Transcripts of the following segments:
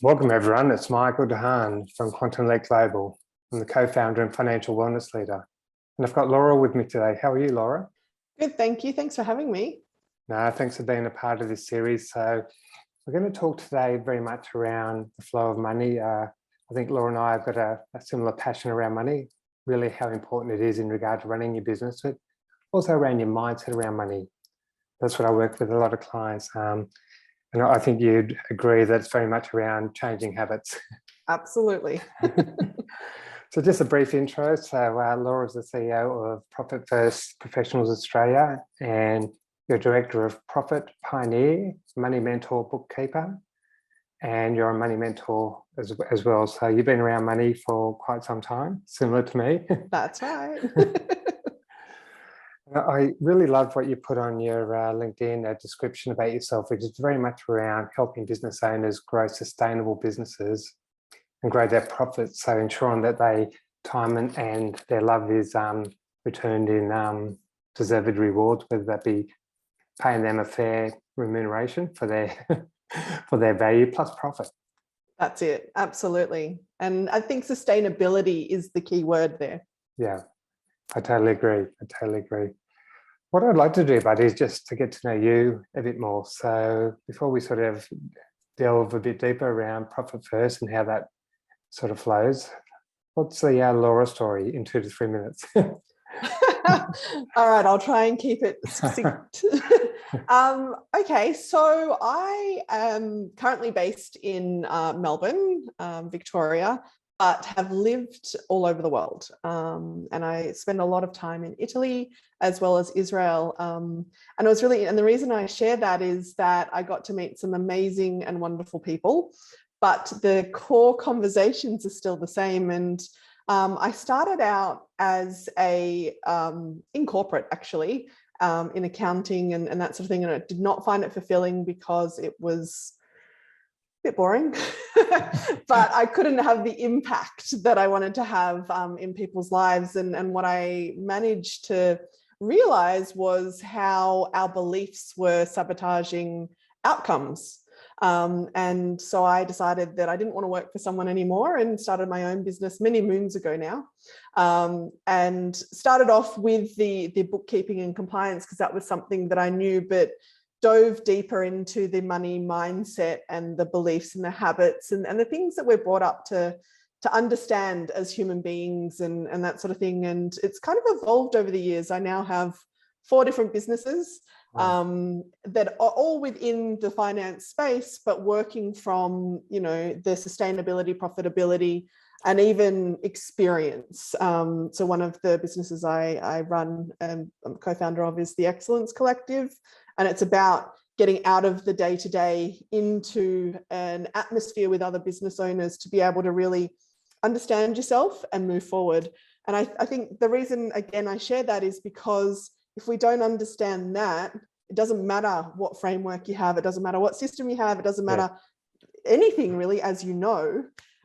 Welcome everyone, it's Michael Dehaan from Quantum Lake Global. I'm the co-founder and financial wellness leader. And I've got Laura with me today. How are you, Laura? Good, thank you. Thanks for having me. No, thanks for being a part of this series. So we're going to talk today very much around the flow of money. I think Laura and I have got a similar passion around money, really how important it is in regard to running your business, but also around your mindset around money. That's what I work with a lot of clients. And I think you'd agree that it's very much around changing habits. Absolutely. So just a brief intro. So Laura's the CEO of Profit First Professionals Australia, and you're director of Profit Pioneer, Money Mentor Bookkeeper, and you're a money mentor as well. So you've been around money for quite some time, similar to me. That's right. I really love what you put on your LinkedIn description about yourself, which is very much around helping business owners grow sustainable businesses and grow their profits. So ensuring that they time and their love is returned in deserved rewards, whether that be paying them a fair remuneration for their for their value plus profit. That's it. Absolutely. And I think sustainability is the key word there. Yeah. I totally agree. What I'd like to do, buddy, is just to get to know you a bit more. So before we sort of delve a bit deeper around Profit First and how that sort of flows, what's the Laura story in 2 to 3 minutes? All right, I'll try and keep it succinct. Okay, so I am currently based in Melbourne, Victoria, but have lived all over the world. And I spend a lot of time in Italy as well as Israel. And the reason I share that is that I got to meet some amazing and wonderful people, but the core conversations are still the same. And I started out as in corporate actually, in accounting and that sort of thing. And I did not find it fulfilling because it was bit boring, but I couldn't have the impact that I wanted to have in people's lives. And what I managed to realize was how our beliefs were sabotaging outcomes. And so I decided that I didn't want to work for someone anymore and started my own business many moons ago now. And started off with the bookkeeping and compliance because that was something that I knew, but dove deeper into the money mindset and the beliefs and the habits and the things that we're brought up to understand as human beings and that sort of thing. And it's kind of evolved over the years. I now have 4 different businesses that are all within the finance space, but working from, the sustainability, profitability, and even experience. So one of the businesses I run and I'm a co-founder of is the Excellence Collective. And it's about getting out of the day-to-day into an atmosphere with other business owners to be able to really understand yourself and move forward. And I think the reason, again, I share that is because if we don't understand that, it doesn't matter what framework you have, it doesn't matter what system you have, it doesn't matter anything really, as you know.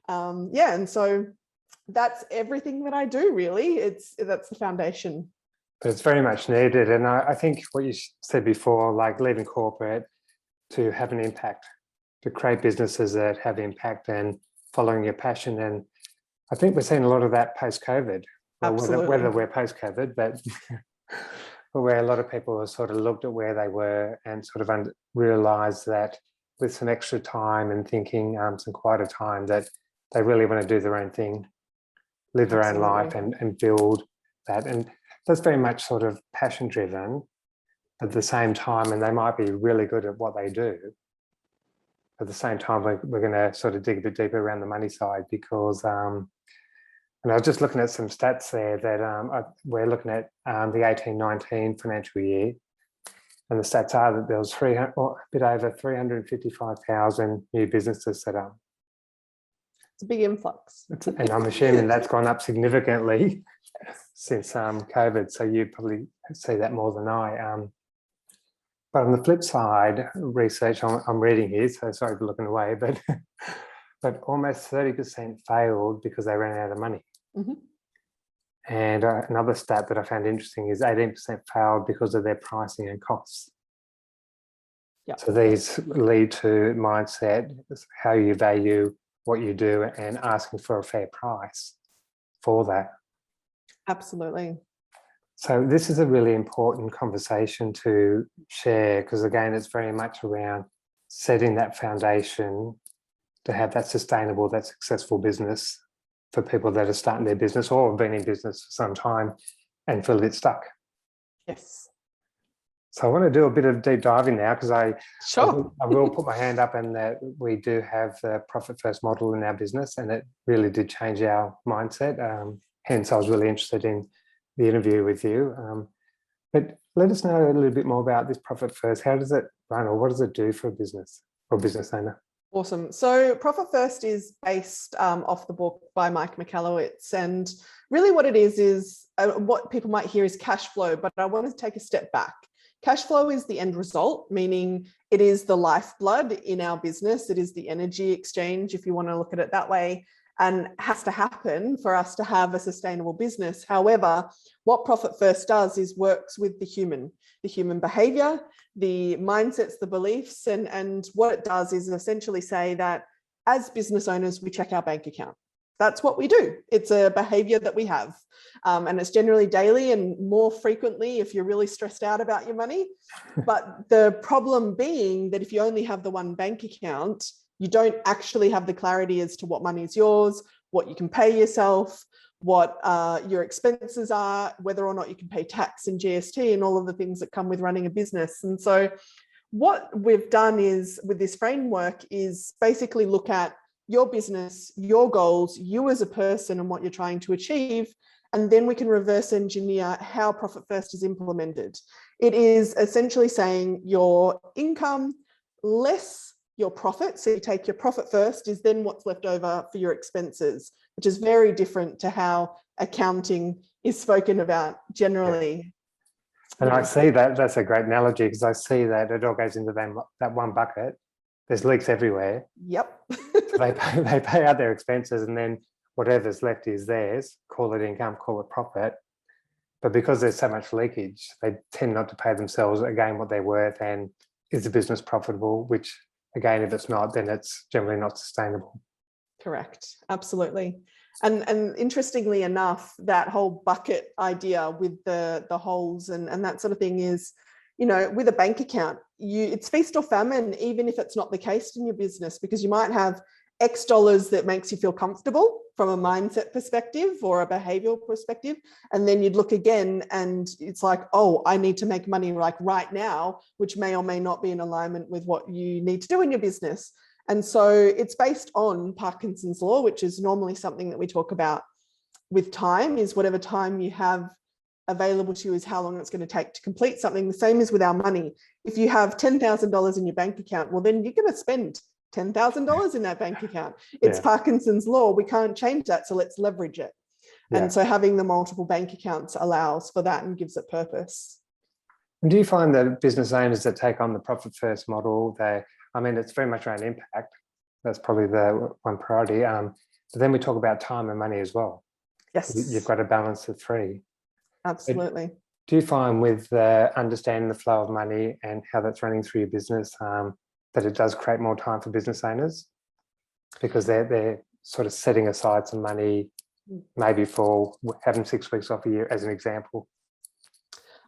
And so that's everything that I do really. That's the foundation. But it's very much needed. And I think what you said before, like leaving corporate to have an impact, to create businesses that have impact and following your passion. And I think we're seeing a lot of that post-COVID. Well, whether we're post-COVID, but where a lot of people have sort of looked at where they were and sort of realised that with some extra time and thinking, some quieter time, that they really want to do their own thing, live their own life and build that. And that's very much sort of passion driven at the same time, and they might be really good at what they do. At the same time, we're going to sort of dig a bit deeper around the money side because, and I was just looking at some stats there that we're looking at the 18-19 financial year, and the stats are that there was a bit over 355,000 new businesses set up. It's a big influx. And I'm assuming that's gone up significantly since COVID. So you probably see that more than I. But on the flip side, research I'm reading here, so sorry for looking away, but almost 30% failed because they ran out of money. Mm-hmm. And another stat that I found interesting is 18% failed because of their pricing and costs. Yeah. So these lead to mindset, how you value what you do and asking for a fair price for that. Absolutely. So this is a really important conversation to share because, again, it's very much around setting that foundation to have that sustainable, that successful business for people that are starting their business or have been in business for some time and feel a bit stuck. Yes. So I want to do a bit of deep diving now because I Sure. will put my hand up and that we do have the profit first model in our business and it really did change our mindset. Hence, I was really interested in the interview with you. But let us know a little bit more about this profit first. How does it run or what does it do for a business or business owner? Awesome. So Profit First is based off the book by Mike Michalowicz. And really what it is what people might hear is cash flow, but I want to take a step back. Cash flow is the end result, meaning it is the lifeblood in our business. It is the energy exchange, if you want to look at it that way, and has to happen for us to have a sustainable business. However, what Profit First does is works with the human behavior, the mindsets, the beliefs, and what it does is essentially say that as business owners, we check our bank account. That's what we do. It's a behavior that we have. And it's generally daily and more frequently if you're really stressed out about your money. But the problem being that if you only have the one bank account, you don't actually have the clarity as to what money is yours, what you can pay yourself, what your expenses are, whether or not you can pay tax and GST and all of the things that come with running a business. And so what we've done is with this framework is basically look at your business, your goals, you as a person and what you're trying to achieve. And then we can reverse engineer how Profit First is implemented. It is essentially saying your income less your profit. So you take your profit first is then what's left over for your expenses, which is very different to how accounting is spoken about generally. And I see that that's a great analogy because I see that it all goes into that one bucket. There's leaks everywhere. Yep. So they pay out their expenses and then whatever's left is theirs, call it income, call it profit. But because there's so much leakage, they tend not to pay themselves again what they're worth and is the business profitable, which again, if it's not, then it's generally not sustainable. Correct. Absolutely. And interestingly enough, that whole bucket idea with the holes and that sort of thing is, you know, with a bank account, it's feast or famine, even if it's not the case in your business, because you might have X dollars that makes you feel comfortable from a mindset perspective or a behavioral perspective. And then you'd look again and it's like, oh, I need to make money like right now, which may or may not be in alignment with what you need to do in your business. And so it's based on Parkinson's law, which is normally something that we talk about with time, is whatever time you have available to you is how long it's going to take to complete something. The same is with our money. If you have $10,000 in your bank account, well, then you're going to spend $10,000 in that bank account. It's Parkinson's law. We can't change that. So let's leverage it. And so having the multiple bank accounts allows for that and gives it purpose. And do you find that business owners that take on the profit first model, it's very much around impact. That's probably the one priority. But then we talk about time and money as well. Yes. You've got to balance the three. Absolutely. But do you find with understanding the flow of money and how that's running through your business, that it does create more time for business owners because they're sort of setting aside some money maybe for having 6 weeks off a year as an example?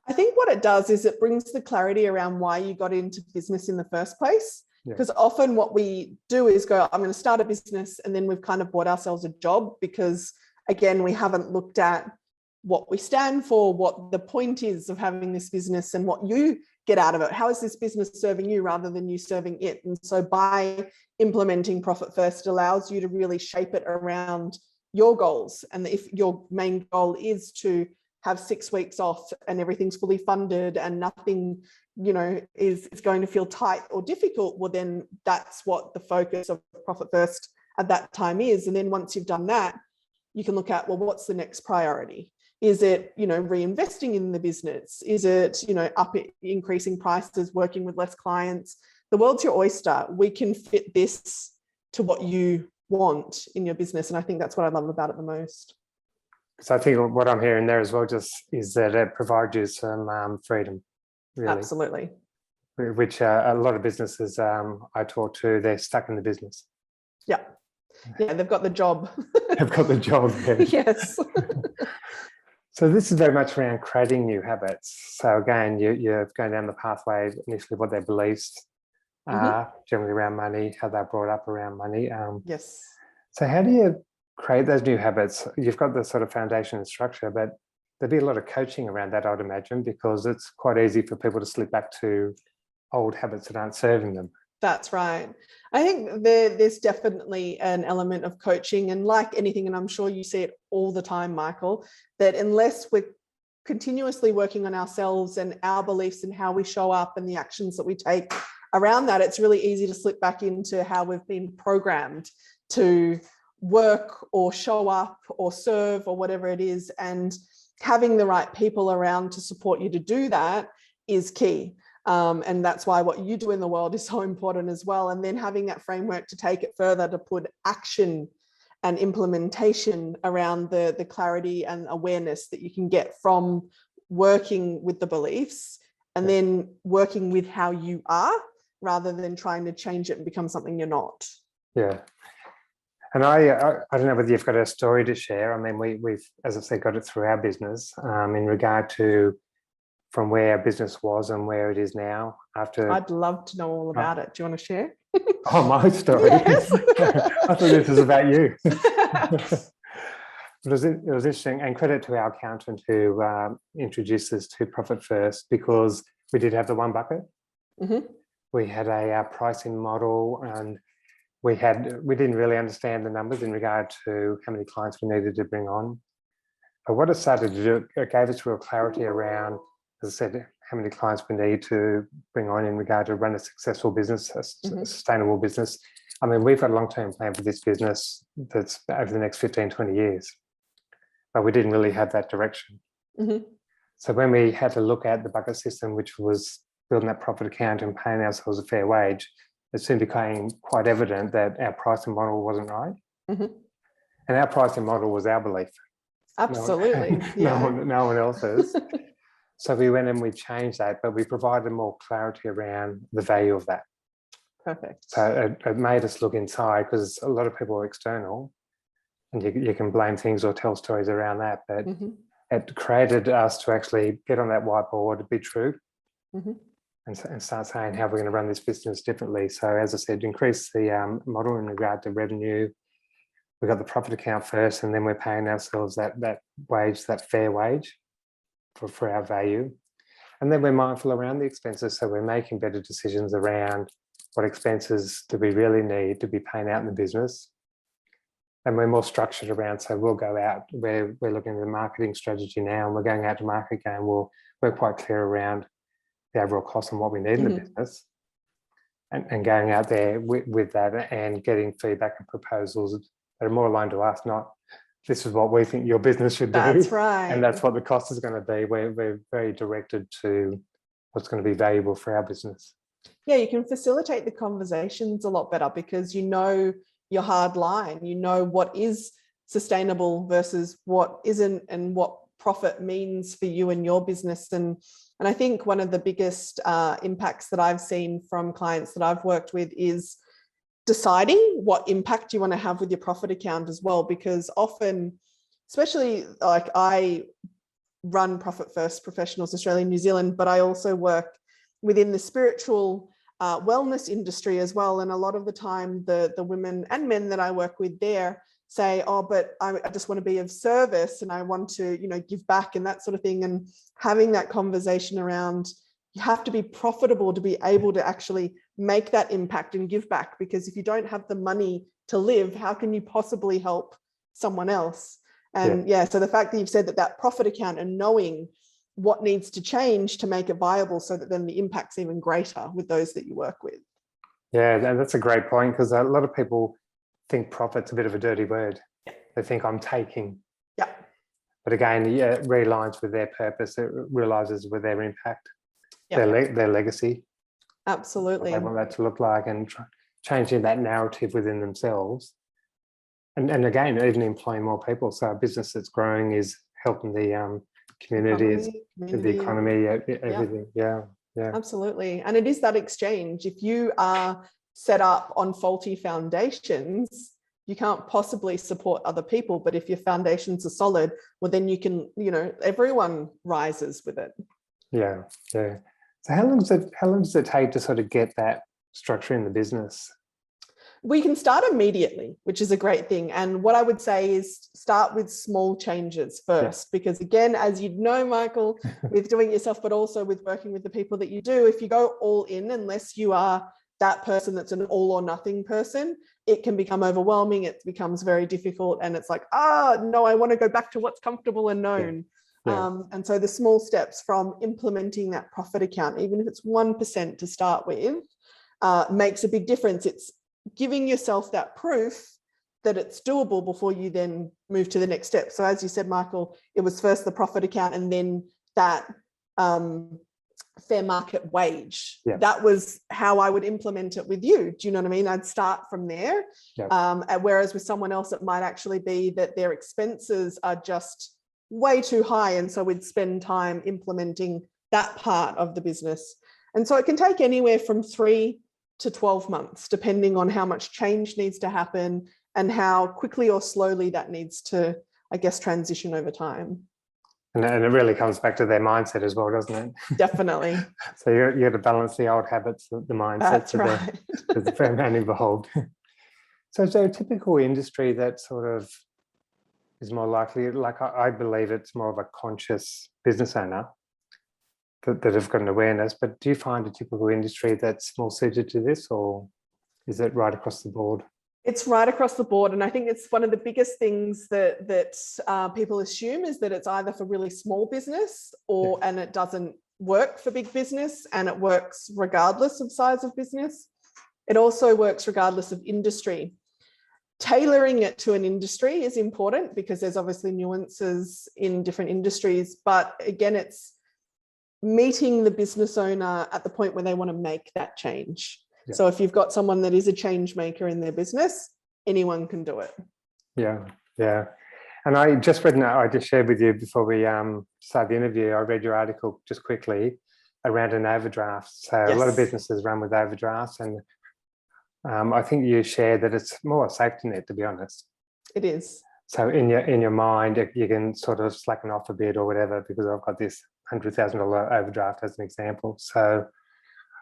I think what it does is it brings the clarity around why you got into business in the first place. Because often what we do is go, I'm going to start a business, and then we've kind of bought ourselves a job because, again, we haven't looked at what we stand for, what the point is of having this business and what you get out of it. How is this business serving you rather than you serving it? And so by implementing Profit First, it allows you to really shape it around your goals. And if your main goal is to have 6 weeks off and everything's fully funded and nothing, is going to feel tight or difficult, well, then that's what the focus of Profit First at that time is. And then once you've done that, you can look at, well, what's the next priority? Is it, reinvesting in the business? Is it, increasing prices, working with less clients? The world's your oyster. We can fit this to what you want in your business. And I think that's what I love about it the most. So I think what I'm hearing there as well just is that it provides you some freedom, really. Absolutely. which a lot of businesses I talk to, they're stuck in the business. Yeah. Yeah, they've got the job. They've got the job. Yeah. Yes. So this is very much around creating new habits. So again, you're going down the pathway, initially what their beliefs are, generally around money, how they're brought up around money. Yes. So how do you create those new habits? You've got the sort of foundation and structure, but there'd be a lot of coaching around that, I'd imagine, because it's quite easy for people to slip back to old habits that aren't serving them. That's right. I think there's definitely an element of coaching, and like anything, and I'm sure you see it all the time, Michael, that unless we're continuously working on ourselves and our beliefs and how we show up and the actions that we take around that, it's really easy to slip back into how we've been programmed to work or show up or serve or whatever it is. And having the right people around to support you to do that is key. And that's why what you do in the world is so important as well. And then having that framework to take it further, to put action and implementation around the clarity and awareness that you can get from working with the beliefs and then working with how you are rather than trying to change it and become something you're not. Yeah. And I don't know whether you've got a story to share. I mean, we've, as I said, got it through our business in regard to from where our business was and where it is now after. I'd love to know all about it. Do you want to share? Oh, my story. Yes. I thought this was about you. It was interesting, and credit to our accountant who introduced us to Profit First, because we did have the one bucket. We had a pricing model, and we didn't really understand the numbers in regard to how many clients we needed to bring on. But what it started to do, it gave us real clarity around, as I said, how many clients we need to bring on in regard to run a successful business, a sustainable business. I mean, we've got a long-term plan for this business that's over the next 15, 20 years, but we didn't really have that direction. So when we had to look at the bucket system, which was building that profit account and paying ourselves a fair wage, it soon became quite evident that our pricing model wasn't right. And our pricing model was our belief. Absolutely. No one else's. So we went and we changed that, but we provided more clarity around the value of that. Perfect. So it made us look inside, because a lot of people are external and you can blame things or tell stories around that, but it created us to actually get on that whiteboard, be true, and start saying how we're going to run this business differently. So as I said, increase the model in regard to revenue. We got the profit account first, and then we're paying ourselves that wage, that fair wage for our value. And then we're mindful around the expenses. So we're making better decisions around what expenses do we really need to be paying out in the business. And we're more structured around, so we'll go out, we're looking at the marketing strategy now, and we're going out to market again. We're quite clear around the overall cost and what we need in the business, and going out there with that and getting feedback and proposals that are more aligned to us, not this is what we think your business should do. That's right. And that's what the cost is going to be. We're very directed to what's going to be valuable for our business. Yeah, you can facilitate the conversations a lot better because you know your hard line, you know what is sustainable versus what isn't, and what profit means for you and your business. And I think one of the biggest impacts that I've seen from clients that I've worked with is deciding what impact you want to have with your profit account as well, because often, especially like I run Profit First Professionals Australia and New Zealand, but I also work within the spiritual wellness industry as well. And a lot of the time the women and men that I work with there say, oh, but I just want to be of service and I want to, give back and that sort of thing. And having that conversation around, you have to be profitable to be able to actually make that impact and give back, because if you don't have the money to live, how can you possibly help someone else? And so the fact that you've said that profit account and knowing what needs to change to make it viable, so that then the impact's even greater with those that you work with. Yeah, that's a great point, because a lot of people think profit's a bit of a dirty word. They think I'm taking. Yeah. But again, it realigns with their purpose. It realizes with their impact, their legacy. Absolutely. What they want that to look like, and changing that narrative within themselves. And again, even employing more people. So a business that's growing is helping the communities, the economy, everything. Yeah. Yeah. Absolutely. And it is that exchange. If you are set up on faulty foundations, you can't possibly support other people. But if your foundations are solid, well, then you can, everyone rises with it. Yeah. Yeah. So how long does it take to sort of get that structure in the business? We can start immediately, which is a great thing. And what I would say is start with small changes first, because again, as you know, Michael, with doing it yourself, but also with working with the people that you do, if you go all in, unless you are that person that's an all or nothing person, it can become overwhelming. It becomes very difficult. And it's like, no, I want to go back to what's comfortable and known. And so the small steps from implementing that profit account, even if it's 1% to start with, makes a big difference. It's giving yourself that proof that it's doable before you then move to the next step. So as you said, Michael, it was first the profit account and then that fair market wage. Yeah. That was how I would implement it with you. Do you know what I mean? I'd start from there. Yeah. Whereas with someone else, it might actually be that their expenses are just way too high. And so we'd spend time implementing that part of the business. And so it can take anywhere from 3 to 12 months, depending on how much change needs to happen and how quickly or slowly that needs to, I guess, transition over time. And it really comes back to their mindset as well, doesn't it? Definitely. So you got to balance the old habits, the mindset. That's right. There's a fair amount involved. So is there a typical industry that sort of is more likely, like I believe it's more of a conscious business owner that have got an awareness, but do you find a typical industry that's more suited to this, or is it right across the board? It's right across the board. And I think it's one of the biggest things that people assume is that it's either for really small business and it doesn't work for big business, and it works regardless of size of business. It also works regardless of industry. Tailoring it to an industry is important because there's obviously nuances in different industries, but again, it's meeting the business owner at the point where they want to make that change. Yeah. So if you've got someone that is a change maker in their business, anyone can do it. Yeah, yeah. And I just read, I just shared with you before we started the interview, I read your article just quickly around an overdraft. So a lot of businesses run with overdrafts, and I think you shared that it's more a safety net, to be honest. It is. So in your mind, you can sort of slacken off a bit or whatever, because I've got this $100,000 overdraft as an example. So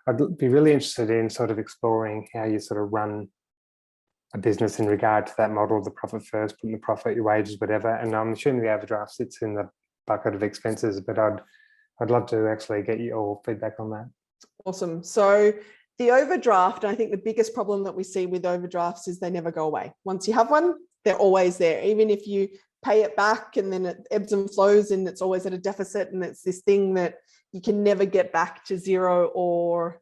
I'd be really interested in sort of exploring how you sort of run a business in regard to that model, the profit first, putting the profit, your wages, whatever. And I'm assuming the overdraft sits in the bucket of expenses, but I'd love to actually get your feedback on that. Awesome. So the overdraft, I think the biggest problem that we see with overdrafts is they never go away. Once you have one, they're always there. Even if you pay it back and then it ebbs and flows and it's always at a deficit, and it's this thing that you can never get back to zero or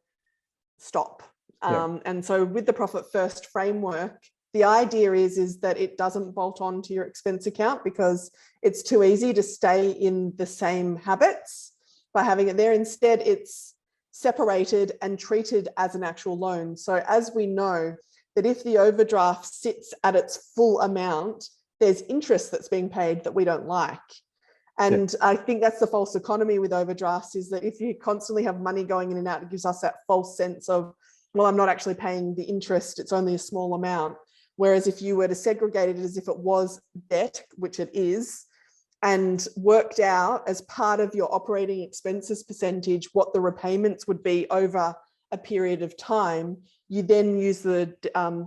stop. And so with the profit first framework, the idea is that it doesn't bolt on to your expense account because it's too easy to stay in the same habits by having it there. Instead, it's separated and treated as an actual loan. So as we know that if the overdraft sits at its full amount, there's interest that's being paid that we don't like. And I think that's the false economy with overdrafts, is that if you constantly have money going in and out, it gives us that false sense of, well, I'm not actually paying the interest, it's only a small amount. Whereas if you were to segregate it as if it was debt, which it is, and worked out as part of your operating expenses percentage what the repayments would be over a period of time, you then use the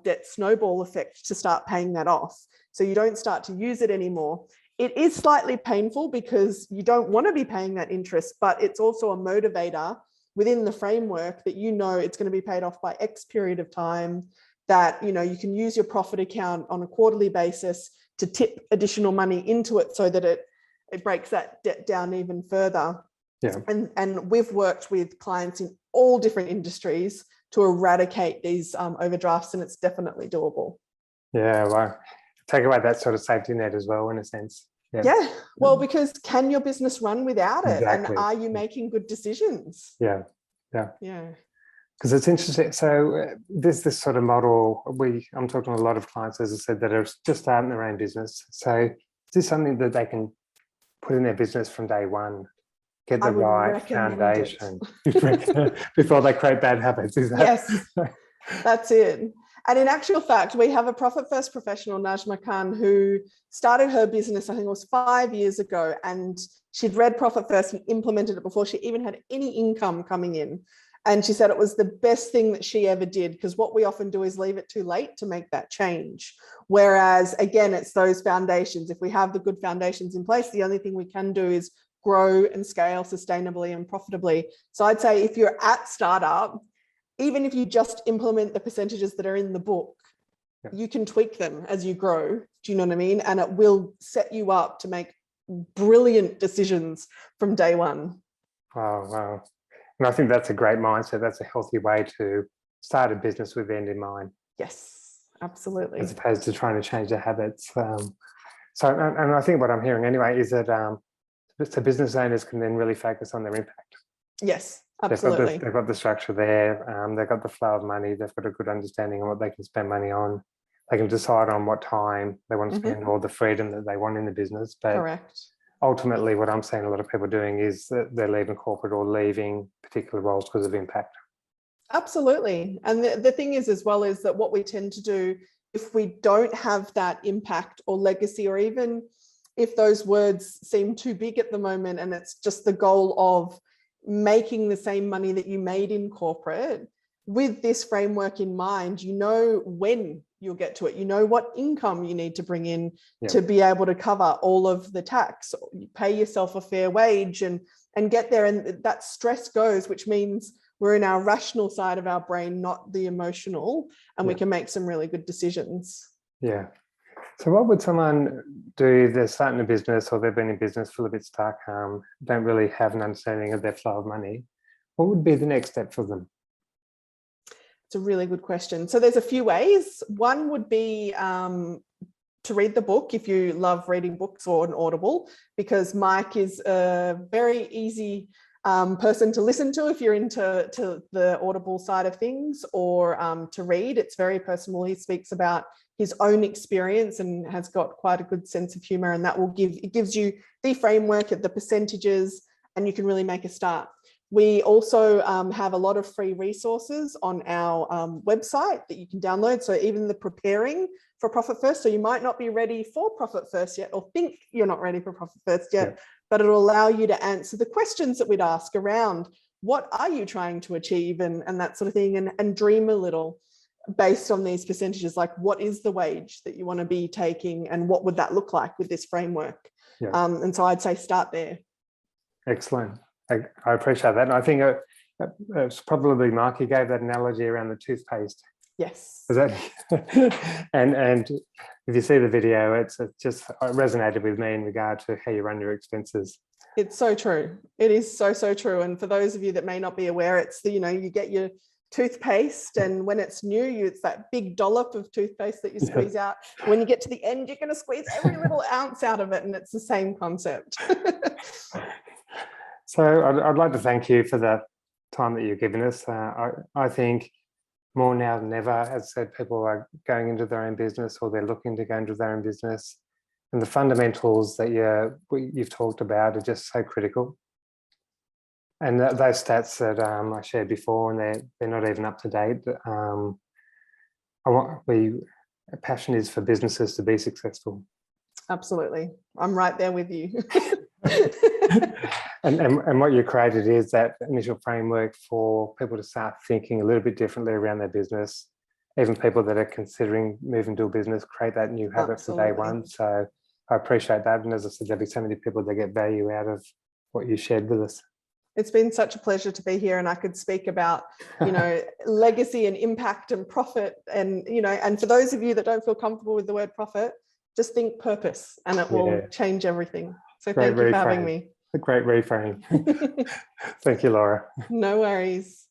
debt snowball effect to start paying that off. So you don't start to use it anymore. It is slightly painful because you don't want to be paying that interest, but it's also a motivator within the framework that you know it's going to be paid off by X period of time, that you can use your profit account on a quarterly basis to tip additional money into it so that it breaks that debt down even further. Yeah. And we've worked with clients in all different industries to eradicate these overdrafts, and it's definitely doable. Yeah, well, take away that sort of safety net as well, in a sense. Yeah. Well, because can your business run without it? Exactly. And are you making good decisions? Yeah. Because it's interesting. So there's this sort of model. I'm talking to a lot of clients, as I said, that are just starting their own business. So is this something that they can put in their business from day one? get I the would right recommend it. foundation before they create bad habits. Is that? Yes, that's it. And in actual fact, we have a Profit First professional, Najma Khan, who started her business, I think it was 5 years ago, and she'd read Profit First and implemented it before she even had any income coming in. And she said it was the best thing that she ever did, because what we often do is leave it too late to make that change. Whereas, again, it's those foundations. If we have the good foundations in place, the only thing we can do is grow and scale sustainably and profitably. So I'd say if you're at startup, even if you just implement the percentages that are in the book, you can tweak them as you grow. Do you know what I mean? And it will set you up to make brilliant decisions from day one. Wow. And I think that's a great mindset. That's a healthy way to start a business with the end in mind. Yes, absolutely. As opposed to trying to change the habits. And I think what I'm hearing anyway is that so business owners can then really focus on their impact. Yes, absolutely. They've got the structure there. They've got the flow of money. They've got a good understanding of what they can spend money on. They can decide on what time they want to spend, all the freedom that they want in the business. But correct. Ultimately, what I'm seeing a lot of people doing is that they're leaving corporate or leaving particular roles because of impact. Absolutely. And the thing is, as well, is that what we tend to do, if we don't have that impact or legacy, or even if those words seem too big at the moment and it's just the goal of making the same money that you made in corporate, with this framework in mind, you know when you'll get to it. You know what income you need to bring in to be able to cover all of the tax, pay yourself a fair wage and get there. And that stress goes, which means we're in our rational side of our brain, not the emotional, and we can make some really good decisions. Yeah. So what would someone do if they're starting a business or they've been in business, feel a bit stuck, don't really have an understanding of their flow of money? What would be the next step for them? It's a really good question. So there's a few ways. One would be to read the book if you love reading books or an Audible, because Mike is a very easy person to listen to if you're into the Audible side of things, or to read. It's very personal. He speaks about his own experience and has got quite a good sense of humor, and that gives you the framework at the percentages, and you can really make a start. We also have a lot of free resources on our website that you can download. So even the preparing for Profit First. So you might not be ready for Profit First yet, or think you're not ready for Profit First yet, but it'll allow you to answer the questions that we'd ask around what are you trying to achieve and that sort of thing, and dream a little based on these percentages, like what is the wage that you want to be taking and what would that look like with this framework? And so I'd say start there. Excellent. I appreciate that. And I think it's probably Mark who gave that analogy around the toothpaste. Yes. Is that? and if you see the video, it just resonated with me in regard to how you run your expenses. It's so true. It is so true. And for those of you that may not be aware, it's the, you get your toothpaste, and when it's new, it's that big dollop of toothpaste that you squeeze out. When you get to the end, you're going to squeeze every little ounce out of it, and it's the same concept. So I'd like to thank you for the time that you've given us. I think more now than ever, as I said, people are going into their own business or they're looking to go into their own business. And the fundamentals that you've talked about are just so critical. And those stats that I shared before, and they're not even up to date. Passion is for businesses to be successful. Absolutely. I'm right there with you. And what you created is that initial framework for people to start thinking a little bit differently around their business. Even people that are considering moving to a business, create that new habit from day one. So I appreciate that. And as I said, there'll be so many people that get value out of what you shared with us. It's been such a pleasure to be here, and I could speak about, legacy and impact and profit, and, and for those of you that don't feel comfortable with the word profit, just think purpose and it will change everything. So thank you for having me. A great reframe. Thank you, Laura. No worries.